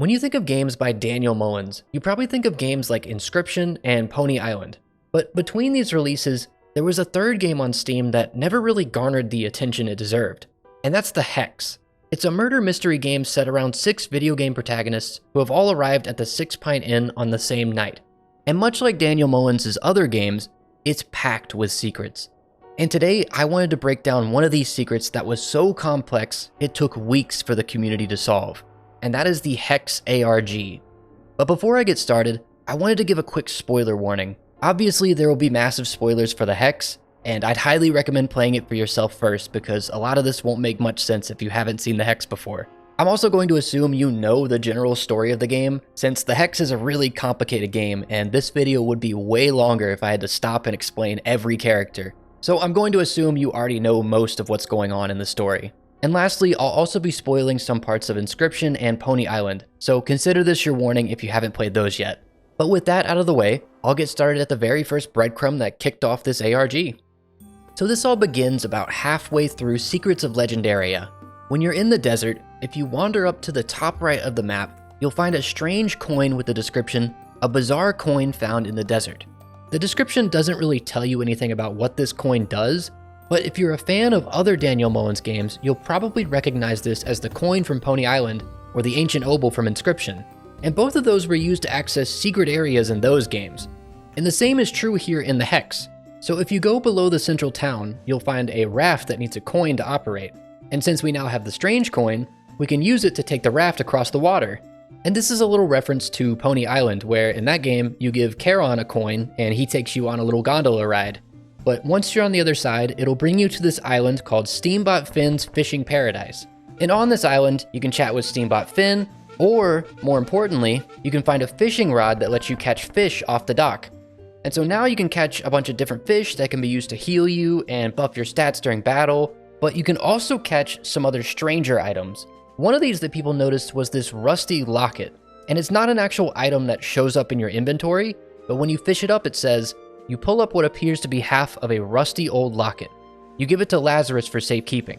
When you think of games by Daniel Mullins, you probably think of games like Inscription and Pony Island. But between these releases, there was a third game on Steam that never really garnered the attention it deserved. And that's the Hex. It's a murder mystery game set around 6 video game protagonists who have all arrived at the Six Pine Inn on the same night. And much like Daniel Mullins' other games, it's packed with secrets. And today, I wanted to break down one of these secrets that was so complex, it took weeks for the community to solve. And that is the Hex ARG. But before I get started, I wanted to give a quick spoiler warning. Obviously, there will be massive spoilers for the Hex, and I'd highly recommend playing it for yourself first because a lot of this won't make much sense if you haven't seen the Hex before. I'm also going to assume you know the general story of the game, since the Hex is a really complicated game, and this video would be way longer if I had to stop and explain every character. So I'm going to assume you already know most of what's going on in the story. And lastly, I'll also be spoiling some parts of Inscription and Pony Island, so consider this your warning if you haven't played those yet. But with that out of the way, I'll get started at the very first breadcrumb that kicked off this ARG. So this all begins about halfway through Secrets of Legendaria. When you're in the desert, if you wander up to the top right of the map, you'll find a strange coin with the description, "A bizarre coin found in the desert." The description doesn't really tell you anything about what this coin does, but if you're a fan of other Daniel Mullins games, you'll probably recognize this as the coin from Pony Island or the ancient obol from Inscription. And both of those were used to access secret areas in those games. And the same is true here in the Hex. So if you go below the central town, you'll find a raft that needs a coin to operate. And since we now have the strange coin, we can use it to take the raft across the water. And this is a little reference to Pony Island, where in that game, you give Charon a coin and he takes you on a little gondola ride. But once you're on the other side, it'll bring you to this island called Steambot Finn's Fishing Paradise. And on this island, you can chat with Steambot Finn, or more importantly, you can find a fishing rod that lets you catch fish off the dock. And so now you can catch a bunch of different fish that can be used to heal you and buff your stats during battle, but you can also catch some other stranger items. One of these that people noticed was this rusty locket, and it's not an actual item that shows up in your inventory, but when you fish it up, it says, you pull up what appears to be half of a rusty old locket. You give it to Lazarus for safekeeping.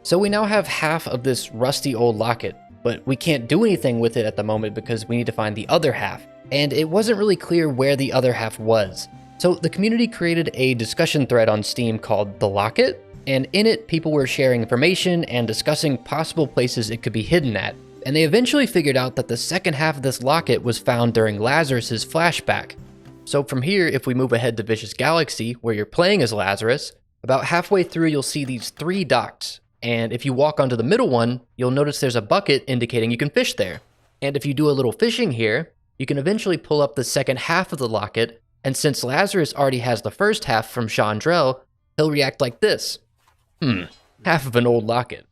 So we now have half of this rusty old locket, but we can't do anything with it at the moment because we need to find the other half. And it wasn't really clear where the other half was. So the community created a discussion thread on Steam called The Locket, and in it people were sharing information and discussing possible places it could be hidden at. And they eventually figured out that the second half of this locket was found during Lazarus's flashback. So from here, if we move ahead to Vicious Galaxy, where you're playing as Lazarus, about halfway through you'll see these 3 docks, and if you walk onto the middle one, you'll notice there's a bucket indicating you can fish there. And if you do a little fishing here, you can eventually pull up the second half of the locket, and since Lazarus already has the first half from Chandrell, he'll react like this. Half of an old locket.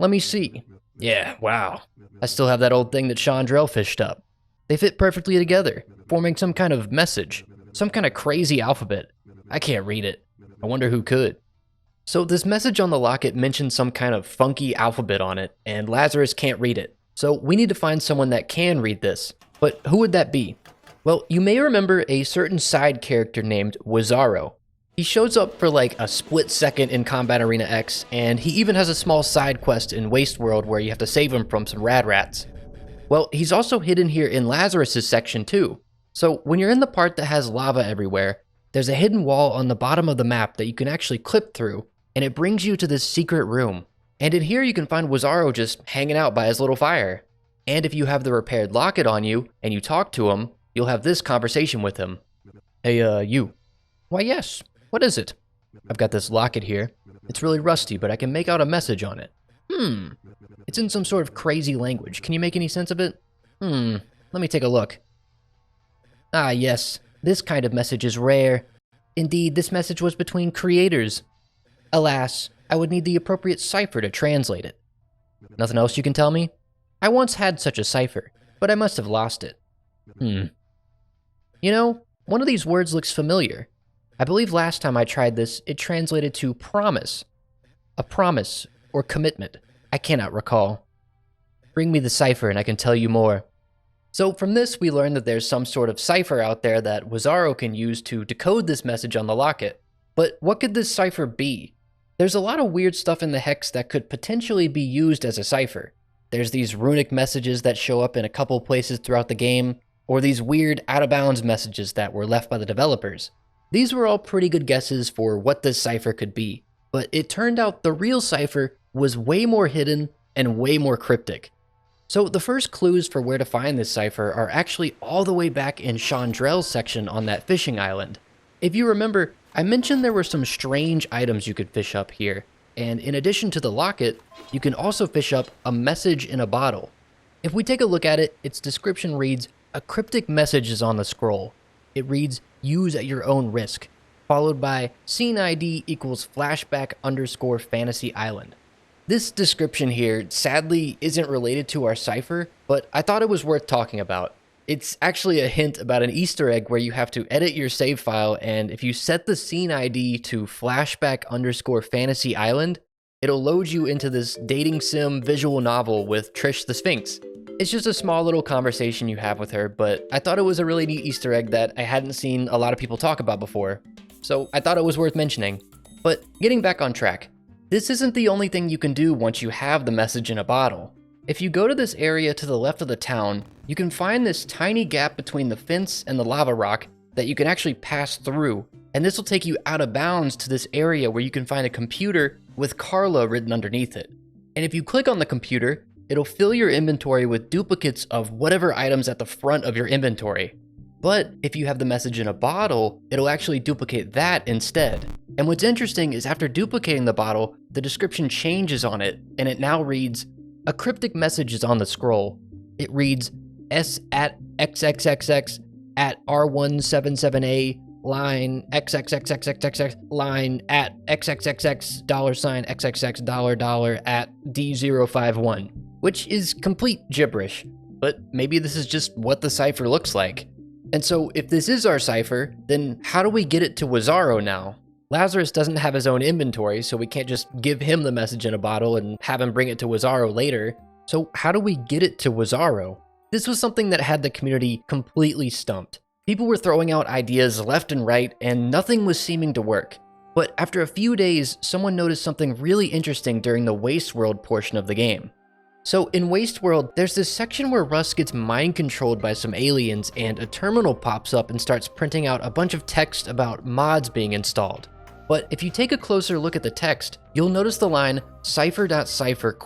Let me see. Yeah, wow. I still have that old thing that Chandrell fished up. They fit perfectly together, forming some kind of message, some kind of crazy alphabet. I can't read it. I wonder who could. So this message on the locket mentions some kind of funky alphabet on it, and Lazarus can't read it. So we need to find someone that can read this. But who would that be? Well, you may remember a certain side character named Wizarro. He shows up for like a split second in Combat Arena X, and he even has a small side quest in Waste World where you have to save him from some rad rats. Well, he's also hidden here in Lazarus's section too. So when you're in the part that has lava everywhere, there's a hidden wall on the bottom of the map that you can actually clip through, and it brings you to this secret room. And in here you can find Wizarro just hanging out by his little fire. And if you have the repaired locket on you, and you talk to him, you'll have this conversation with him. Hey, you. Why, yes. What is it? I've got this locket here. It's really rusty, but I can make out a message on it. It's in some sort of crazy language. Can you make any sense of it? Let me take a look. Ah, yes. This kind of message is rare. Indeed, this message was between creators. Alas, I would need the appropriate cipher to translate it. Nothing else you can tell me? I once had such a cipher, but I must have lost it. You know, one of these words looks familiar. I believe last time I tried this, it translated to promise. A promise, or commitment. I cannot recall. Bring me the cipher and I can tell you more. So from this, we learn that there's some sort of cipher out there that Wizarro can use to decode this message on the locket. But what could this cipher be? There's a lot of weird stuff in the Hex that could potentially be used as a cipher. There's these runic messages that show up in a couple places throughout the game, or these weird out-of-bounds messages that were left by the developers. These were all pretty good guesses for what this cipher could be, but it turned out the real cipher was way more hidden and way more cryptic. So the first clues for where to find this cipher are actually all the way back in Chandrell's section on that fishing island. If you remember, I mentioned there were some strange items you could fish up here, and in addition to the locket, you can also fish up a message in a bottle. If we take a look at it, its description reads, "A cryptic message is on the scroll." It reads, "Use at your own risk," followed by scene ID equals flashback_fantasy island. This description here sadly isn't related to our cipher, but I thought it was worth talking about. It's actually a hint about an Easter egg where you have to edit your save file, and if you set the scene ID to flashback_fantasy island, it'll load you into this dating sim visual novel with Trish the Sphinx. It's just a small little conversation you have with her, but I thought it was a really neat Easter egg that I hadn't seen a lot of people talk about before, so I thought it was worth mentioning. But getting back on track, this isn't the only thing you can do once you have the message in a bottle. If you go to this area to the left of the town, you can find this tiny gap between the fence and the lava rock that you can actually pass through, and this will take you out of bounds to this area where you can find a computer with Carla written underneath it. And if you click on the computer, it'll fill your inventory with duplicates of whatever items at the front of your inventory. But if you have the message in a bottle, it'll actually duplicate that instead. And what's interesting is after duplicating the bottle, the description changes on it, and it now reads, "A cryptic message is on the scroll." It reads, "S at XXXX at R177A line XXXXXX line at XXXX $XXX at D051, which is complete gibberish, but maybe this is just what the cipher looks like. And so if this is our cipher, then how do we get it to Wazaro now? Lazarus doesn't have his own inventory, so we can't just give him the message in a bottle and have him bring it to Wazaro later. So how do we get it to Wazaro? This was something that had the community completely stumped. People were throwing out ideas left and right, and nothing was seeming to work. But after a few days, someone noticed something really interesting during the Waste World portion of the game. So in Waste World, there's this section where Russ gets mind controlled by some aliens, and a terminal pops up and starts printing out a bunch of text about mods being installed. But if you take a closer look at the text, you'll notice the line cipher.cipher ?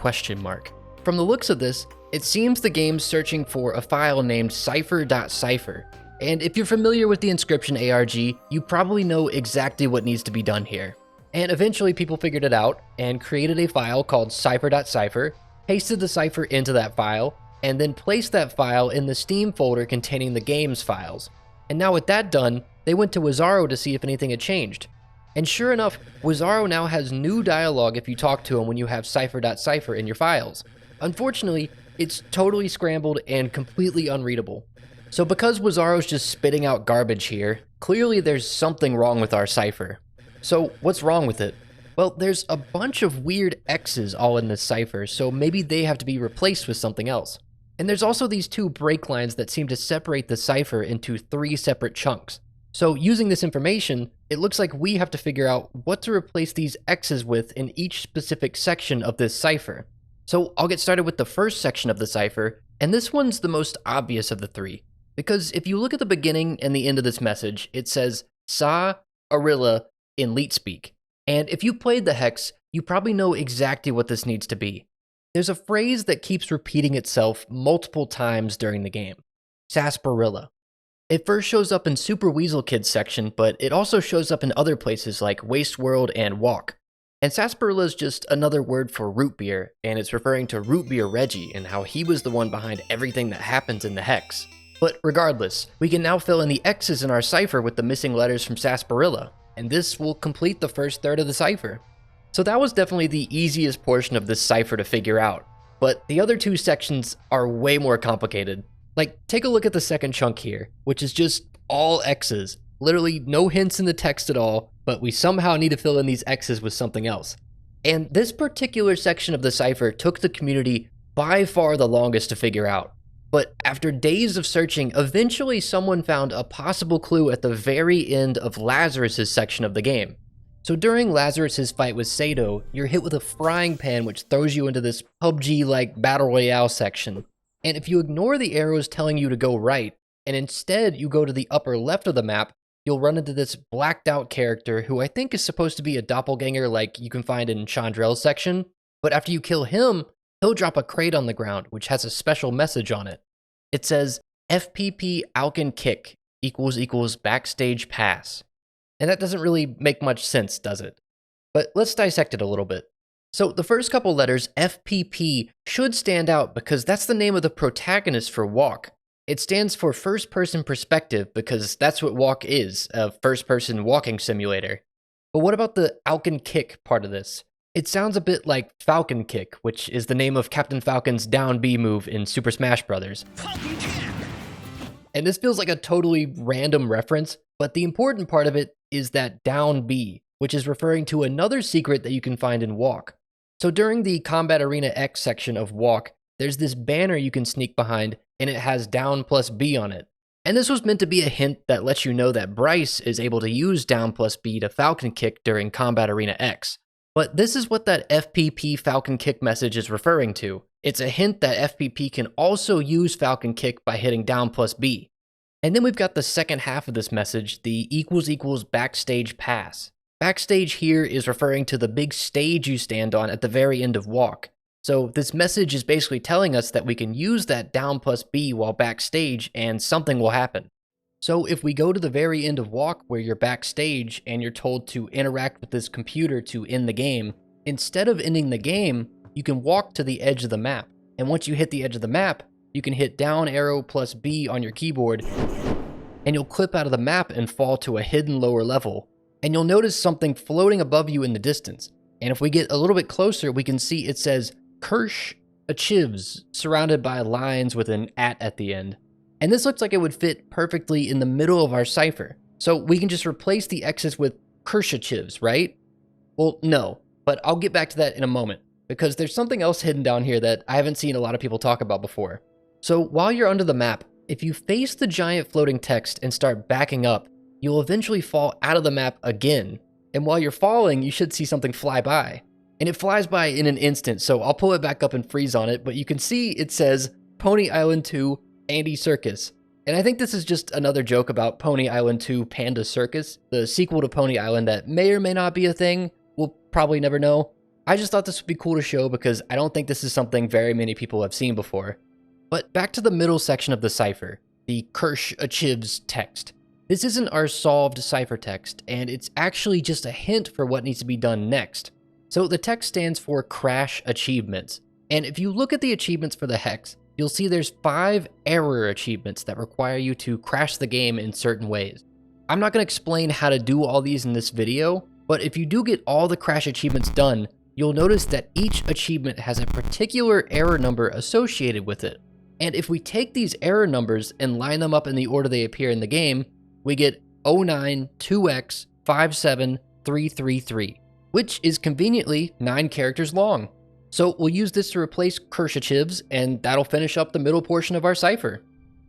From the looks of this, it seems the game's searching for a file named cipher.cipher. And if you're familiar with the inscription ARG, you probably know exactly what needs to be done here. And eventually people figured it out and created a file called cipher.cipher, pasted the cipher into that file, and then placed that file in the Steam folder containing the game's files. And now with that done, they went to Wazaro to see if anything had changed. And sure enough, Wazaro now has new dialogue if you talk to him when you have cipher.cipher in your files. Unfortunately, it's totally scrambled and completely unreadable. So because Wazaro's just spitting out garbage here, clearly there's something wrong with our cipher. So what's wrong with it? Well, there's a bunch of weird X's all in this cipher, so maybe they have to be replaced with something else. And there's also these two break lines that seem to separate the cipher into 3 separate chunks. So using this information, it looks like we have to figure out what to replace these X's with in each specific section of this cipher. So I'll get started with the first section of the cipher, and this one's the most obvious of the 3. Because if you look at the beginning and the end of this message, it says Sa Arilla in Leet speak. And if you played the Hex, you probably know exactly what this needs to be. There's a phrase that keeps repeating itself multiple times during the game. Sarsaparilla. It first shows up in Super Weasel Kid's section, but it also shows up in other places like Waste World and Walk. And sarsaparilla is just another word for root beer, and it's referring to Root Beer Reggie and how he was the one behind everything that happens in the Hex. But regardless, we can now fill in the X's in our cipher with the missing letters from sarsaparilla, and this will complete the first third of the cipher. So that was definitely the easiest portion of this cipher to figure out, but the other 2 sections are way more complicated. Like, take a look at the second chunk here, which is just all X's. Literally no hints in the text at all, but we somehow need to fill in these X's with something else. And this particular section of the cipher took the community by far the longest to figure out. But after days of searching, eventually someone found a possible clue at the very end of Lazarus's section of the game. So during Lazarus's fight with Sato, you're hit with a frying pan which throws you into this PUBG-like Battle Royale section. And if you ignore the arrows telling you to go right, and instead you go to the upper left of the map, you'll run into this blacked out character who I think is supposed to be a doppelganger like you can find in Chandrell's section. But after you kill him, he'll drop a crate on the ground which has a special message on it. It says, FPP Alkin Kick == backstage pass. And that doesn't really make much sense, does it? But let's dissect it a little bit. So the first couple letters, FPP, should stand out because that's the name of the protagonist for Walk. It stands for first person perspective because that's what Walk is, a first person walking simulator. But what about the Alkin Kick part of this? It sounds a bit like Falcon Kick, which is the name of Captain Falcon's down B move in Super Smash Bros. And this feels like a totally random reference, but the important part of it is that down B, which is referring to another secret that you can find in Walk. So during the Combat Arena X section of Walk, there's this banner you can sneak behind, and it has down plus B on it. And this was meant to be a hint that lets you know that Bryce is able to use down plus B to Falcon Kick during Combat Arena X. But this is what that FPP Falcon Kick message is referring to. It's a hint that FPP can also use Falcon Kick by hitting down plus B. And then we've got the second half of this message, the == backstage pass. Backstage here is referring to the big stage you stand on at the very end of Walk. So this message is basically telling us that we can use that down plus B while backstage and something will happen. So if we go to the very end of Walk where you're backstage and you're told to interact with this computer to end the game, instead of ending the game, you can walk to the edge of the map. And once you hit the edge of the map, you can hit down arrow plus B on your keyboard and you'll clip out of the map and fall to a hidden lower level. And you'll notice something floating above you in the distance. And if we get a little bit closer, we can see it says XXXXX, surrounded by lines with an at the end. And this looks like it would fit perfectly in the middle of our cipher. So we can just replace the X's with XXXXX, right? Well, no, but I'll get back to that in a moment, because there's something else hidden down here that I haven't seen a lot of people talk about before. So while you're under the map, if you face the giant floating text and start backing up, you'll eventually fall out of the map again. And while you're falling, you should see something fly by. And it flies by in an instant, so I'll pull it back up and freeze on it, but you can see it says Pony Island 2 Andy Circus. And I think this is just another joke about Pony Island 2 Panda Circus, the sequel to Pony Island that may or may not be a thing. We'll probably never know. I just thought this would be cool to show because I don't think this is something very many people have seen before. But back to the middle section of the cipher, the XXXXX text. This isn't our solved ciphertext, and it's actually just a hint for what needs to be done next. So the text stands for Crash Achievements, and if you look at the achievements for the Hex, you'll see there's 5 error achievements that require you to crash the game in certain ways. I'm not going to explain how to do all these in this video, but if you do get all the crash achievements done, you'll notice that each achievement has a particular error number associated with it. And if we take these error numbers and line them up in the order they appear in the game, we get 092X57333, which is conveniently 9 characters long. So we'll use this to replace XXXXX, and that'll finish up the middle portion of our cipher.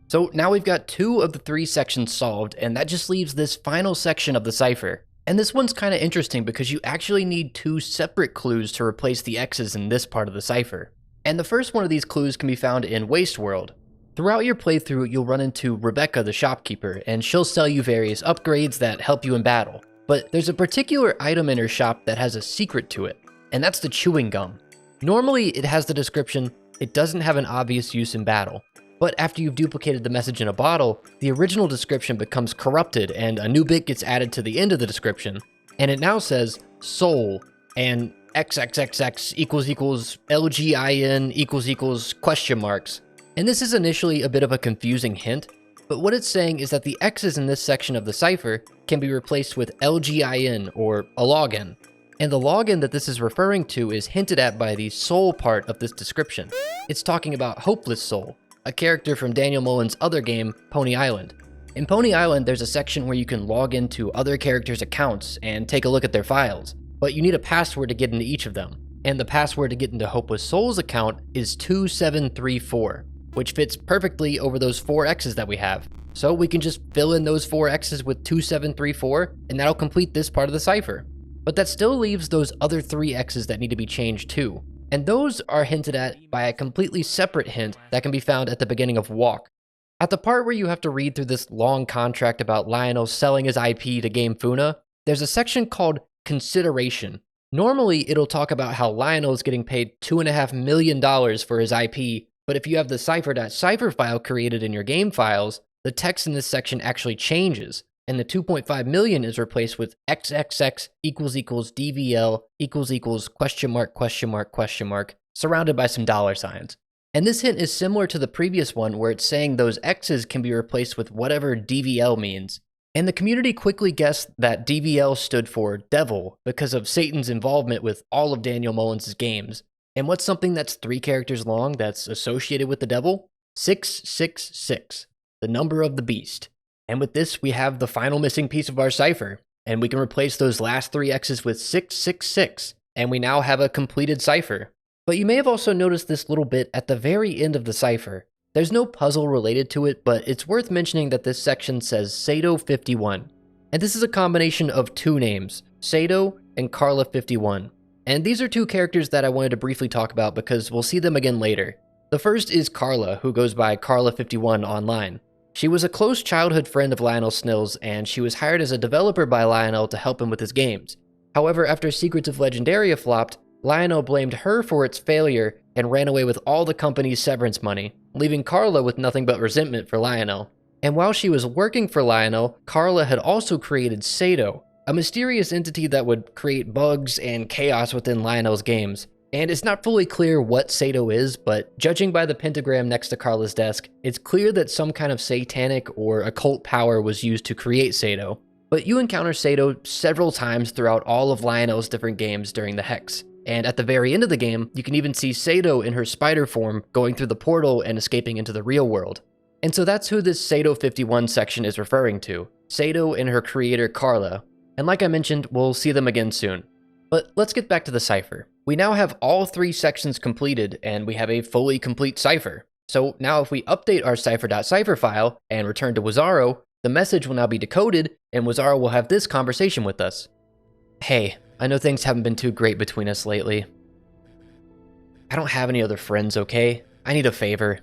So now we've got 2 of the 3 sections solved, and that just leaves this final section of the cipher. And this one's kind of interesting because you actually need 2 separate clues to replace the X's in this part of the cipher. And the first one of these clues can be found in Waste World. Throughout your playthrough, you'll run into Rebecca the shopkeeper, and she'll sell you various upgrades that help you in battle. But there's a particular item in her shop that has a secret to it, and that's the chewing gum. Normally, it has the description, it doesn't have an obvious use in battle. But after you've duplicated the message in a bottle, the original description becomes corrupted and a new bit gets added to the end of the description. And it now says, soul, and XXXX == LGIN question marks. And this is initially a bit of a confusing hint, but what it's saying is that the X's in this section of the cipher can be replaced with LGIN or a login. And the login that this is referring to is hinted at by the soul part of this description. It's talking about Hopeless Soul, a character from Daniel Mullins' other game, Pony Island. In Pony Island, there's a section where you can log into other characters' accounts and take a look at their files, but you need a password to get into each of them. And the password to get into Hopeless Soul's account is 2734. Which fits perfectly over those 4 X's that we have. So we can just fill in those 4 X's with 2734, and that'll complete this part of the cipher. But that still leaves those other 3 X's that need to be changed too. And those are hinted at by a completely separate hint that can be found at the beginning of Walk. At the part where you have to read through this long contract about Lionel selling his IP to Game Funa, there's a section called Consideration. Normally, it'll talk about how Lionel is getting paid $2.5 million for his IP, but if you have the Cipher.Cipher file created in your game files, the text in this section actually changes, and the 2.5 million is replaced with XXX == DVL =? Surrounded by some dollar signs. And this hint is similar to the previous one where it's saying those X's can be replaced with whatever DVL means. And the community quickly guessed that DVL stood for Devil because of Satan's involvement with all of Daniel Mullins' games. And what's something that's 3 characters long that's associated with the devil? 666, the number of the beast. And with this, we have the final missing piece of our cipher, and we can replace those last 3 X's with 666, and we now have a completed cipher. But you may have also noticed this little bit at the very end of the cipher. There's no puzzle related to it, but it's worth mentioning that this section says Sado51. And this is a combination of 2 names, Sado and Carla51. And these are 2 characters that I wanted to briefly talk about because we'll see them again later. The first is Carla, who goes by Carla51 online. She was a close childhood friend of Lionel Snill's, and she was hired as a developer by Lionel to help him with his games. However, after Secrets of Legendaria flopped, Lionel blamed her for its failure and ran away with all the company's severance money, leaving Carla with nothing but resentment for Lionel. And while she was working for Lionel, Carla had also created Sado, a mysterious entity that would create bugs and chaos within Lionel's games. And it's not fully clear what Sado is, but judging by the pentagram next to Carla's desk, it's clear that some kind of satanic or occult power was used to create Sado. But you encounter Sado several times throughout all of Lionel's different games during the Hex. And at the very end of the game, you can even see Sado in her spider form going through the portal and escaping into the real world. And so that's who this Sado51 section is referring to, Sado and her creator Carla. And like I mentioned, we'll see them again soon. But let's get back to the cipher. We now have all 3 sections completed, and we have a fully complete cipher. So now if we update our Cipher.Cipher file and return to Wazaro, the message will now be decoded, and Wazaro will have this conversation with us. Hey, I know things haven't been too great between us lately. I don't have any other friends, okay? I need a favor.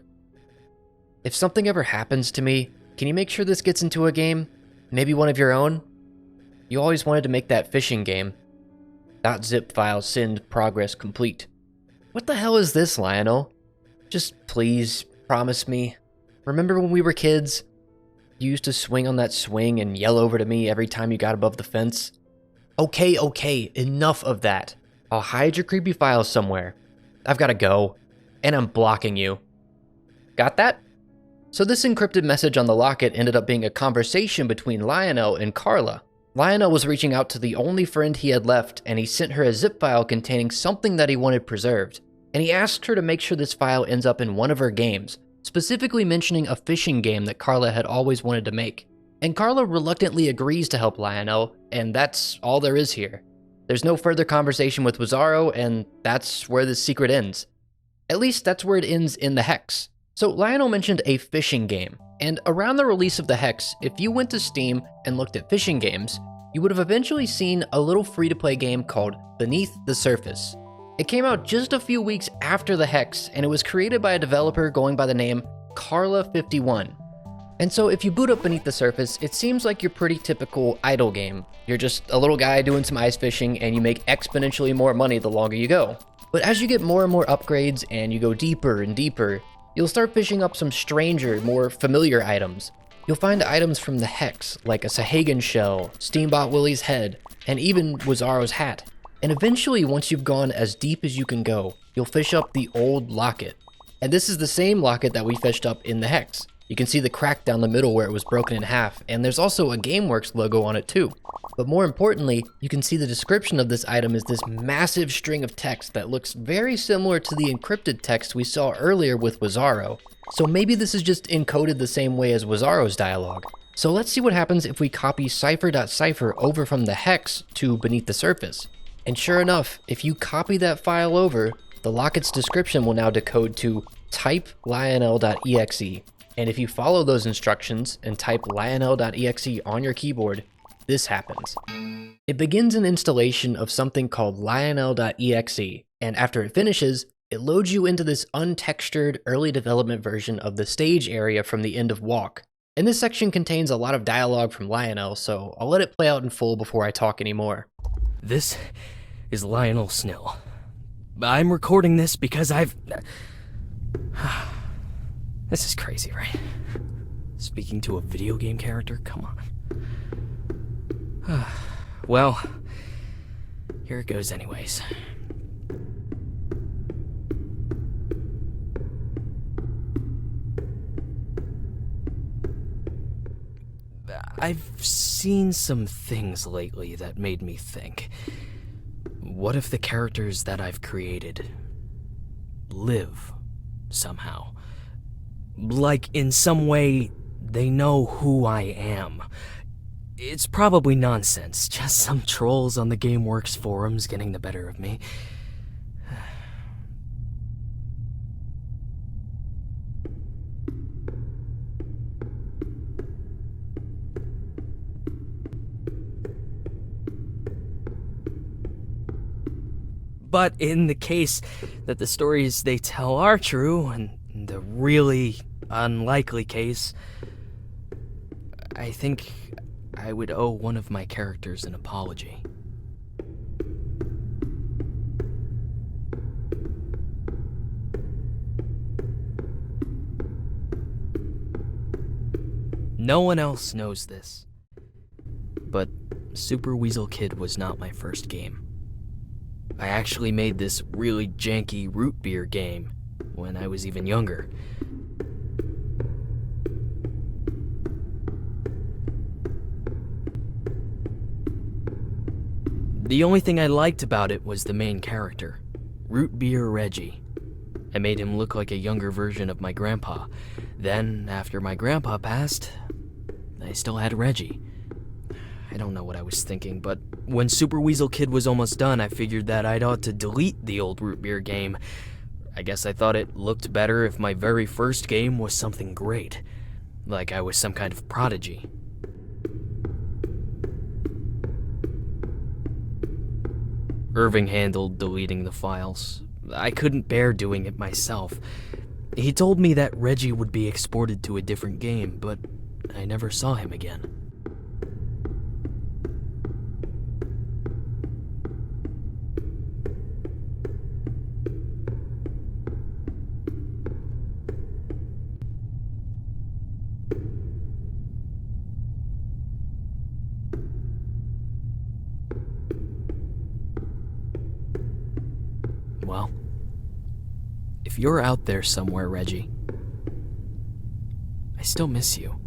If something ever happens to me, can you make sure this gets into a game? Maybe one of your own? You always wanted to make that fishing game. .zip file send progress complete. What the hell is this, Lionel? Just please, promise me. Remember when we were kids? You used to swing on that swing and yell over to me every time you got above the fence? Okay, enough of that. I'll hide your creepy files somewhere. I've gotta go, and I'm blocking you. Got that? So this encrypted message on the locket ended up being a conversation between Lionel and Carla. Lionel was reaching out to the only friend he had left, and he sent her a zip file containing something that he wanted preserved. And he asked her to make sure this file ends up in one of her games, specifically mentioning a fishing game that Carla had always wanted to make. And Carla reluctantly agrees to help Lionel, and that's all there is here. There's no further conversation with Wazaro, and that's where the secret ends. At least that's where it ends in the Hex. So Lionel mentioned a fishing game, and around the release of the Hex, if you went to Steam and looked at fishing games, you would have eventually seen a little free-to-play game called Beneath the Surface. It came out just a few weeks after the Hex, and it was created by a developer going by the name Carla51. And so if you boot up Beneath the Surface, it seems like your pretty typical idle game. You're just a little guy doing some ice fishing, and you make exponentially more money the longer you go. But as you get more and more upgrades and you go deeper and deeper, you'll start fishing up some stranger, more familiar items. You'll find items from the Hex, like a Sahagan shell, Steambot Willie's head, and even Wazaro's hat. And eventually, once you've gone as deep as you can go, you'll fish up the old locket. And this is the same locket that we fished up in the Hex. You can see the crack down the middle where it was broken in half, and there's also a GameWorks logo on it too. But more importantly, you can see the description of this item is this massive string of text that looks very similar to the encrypted text we saw earlier with Wazaro. So maybe this is just encoded the same way as Wazaro's dialogue. So let's see what happens if we copy Cipher.Cipher over from the Hex to Beneath the Surface. And sure enough, if you copy that file over, the locket's description will now decode to type Lionel.exe. And if you follow those instructions and type Lionel.exe on your keyboard, this happens. It begins an installation of something called Lionel.exe, and after it finishes, it loads you into this untextured early development version of the stage area from the end of Walk. And this section contains a lot of dialogue from Lionel, so I'll let it play out in full before I talk anymore. This is Lionel Snill. I'm recording this because I've... This is crazy, right? Speaking to a video game character? Come on. Well, here it goes anyways. I've seen some things lately that made me think. What if the characters that I've created live somehow? Like, in some way, they know who I am. It's probably nonsense, just some trolls on the GameWorks forums getting the better of me. But in the case that the stories they tell are true, and in the really unlikely case, I think I would owe one of my characters an apology. No one else knows this, but Super Weasel Kid was not my first game. I actually made this really janky root beer game when I was even younger. The only thing I liked about it was the main character, Root Beer Reggie. I made him look like a younger version of my grandpa. Then, after my grandpa passed, I still had Reggie. I don't know what I was thinking, but when Super Weasel Kid was almost done, I figured that I'd ought to delete the old root beer game. I guess I thought it looked better if my very first game was something great, like I was some kind of prodigy. Irving handled deleting the files. I couldn't bear doing it myself. He told me that Reggie would be exported to a different game, but I never saw him again. Well, if you're out there somewhere, Reggie, I still miss you.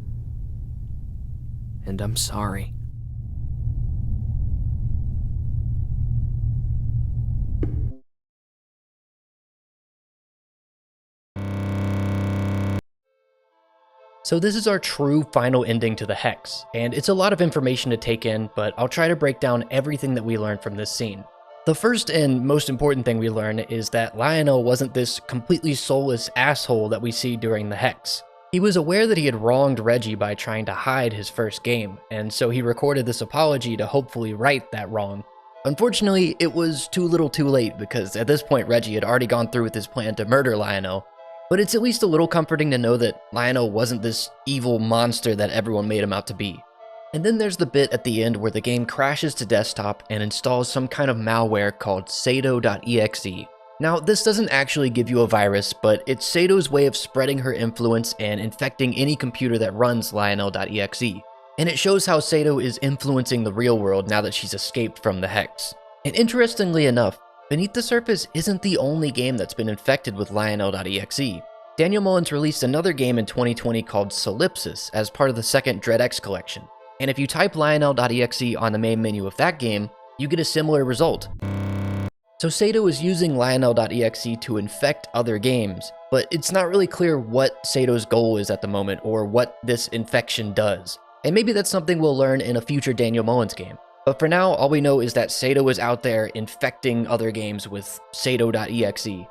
And I'm sorry. So this is our true final ending to the Hex, and it's a lot of information to take in, but I'll try to break down everything that we learned from this scene. The first and most important thing we learn is that Lionel wasn't this completely soulless asshole that we see during the Hex. He was aware that he had wronged Reggie by trying to hide his first game, and so he recorded this apology to hopefully right that wrong. Unfortunately, it was too little too late, because at this point Reggie had already gone through with his plan to murder Lionel. But it's at least a little comforting to know that Lionel wasn't this evil monster that everyone made him out to be. And then there's the bit at the end where the game crashes to desktop and installs some kind of malware called Sado.exe. Now, this doesn't actually give you a virus, but it's Sado's way of spreading her influence and infecting any computer that runs Lionel.exe. And it shows how Sado is influencing the real world now that she's escaped from the Hex. And interestingly enough, Beneath the Surface isn't the only game that's been infected with Lionel.exe. Daniel Mullins released another game in 2020 called Solipsis as part of the second DreadX collection. And if you type Lionel.exe on the main menu of that game, you get a similar result. So Sado is using Lionel.exe to infect other games, but it's not really clear what Sado's goal is at the moment or what this infection does. And maybe that's something we'll learn in a future Daniel Mullins game. But for now, all we know is that Sado is out there infecting other games with Sado.exe.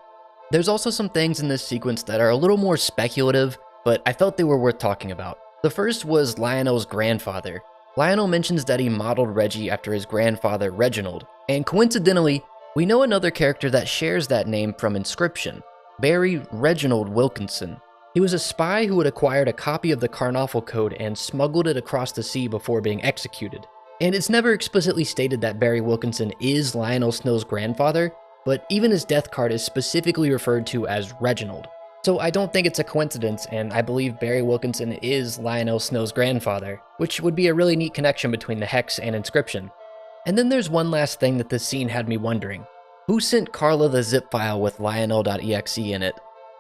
There's also some things in this sequence that are a little more speculative, but I felt they were worth talking about. The first was Lionel's grandfather. Lionel mentions that he modeled Reggie after his grandfather Reginald, and coincidentally, we know another character that shares that name from Inscription, Barry Reginald Wilkinson. He was a spy who had acquired a copy of the Carnoffel Code and smuggled it across the sea before being executed. And it's never explicitly stated that Barry Wilkinson is Lionel Snow's grandfather, but even his death card is specifically referred to as Reginald. So I don't think it's a coincidence, and I believe Barry Wilkinson is Lionel Snow's grandfather, which would be a really neat connection between the Hex and Inscription. And then there's one last thing that this scene had me wondering. Who sent Carla the zip file with Lionel.exe in it?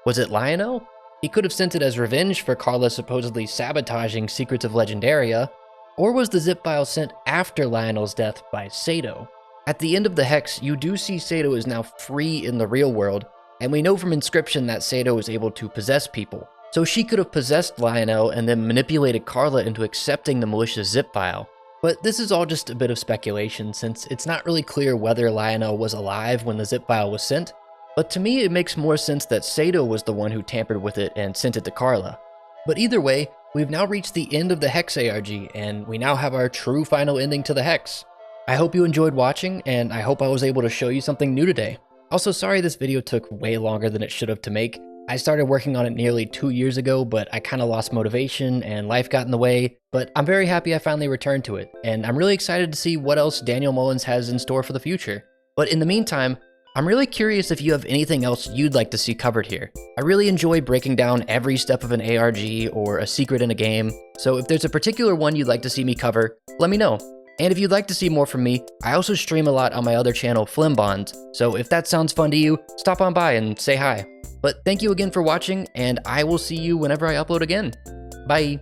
Was it Lionel? He could have sent it as revenge for Carla supposedly sabotaging Secrets of Legendaria, or was the zip file sent after Lionel's death by Sato? At the end of the Hex, you do see Sato is now free in the real world, and we know from Inscription that Sato is able to possess people. So she could have possessed Lionel and then manipulated Carla into accepting the malicious zip file. But this is all just a bit of speculation since it's not really clear whether Lionel was alive when the zip file was sent, but to me it makes more sense that Sato was the one who tampered with it and sent it to Carla. But either way, we've now reached the end of the Hex ARG, and we now have our true final ending to the Hex. I hope you enjoyed watching, and I hope I was able to show you something new today. Also, sorry this video took way longer than it should have to make. I started working on it nearly 2 years ago, but I kind of lost motivation and life got in the way, but I'm very happy I finally returned to it, and I'm really excited to see what else Daniel Mullins has in store for the future. But in the meantime, I'm really curious if you have anything else you'd like to see covered here. I really enjoy breaking down every step of an ARG or a secret in a game, so if there's a particular one you'd like to see me cover, let me know. And if you'd like to see more from me, I also stream a lot on my other channel, Flimbonds, so if that sounds fun to you, stop on by and say hi. But thank you again for watching, and I will see you whenever I upload again. Bye!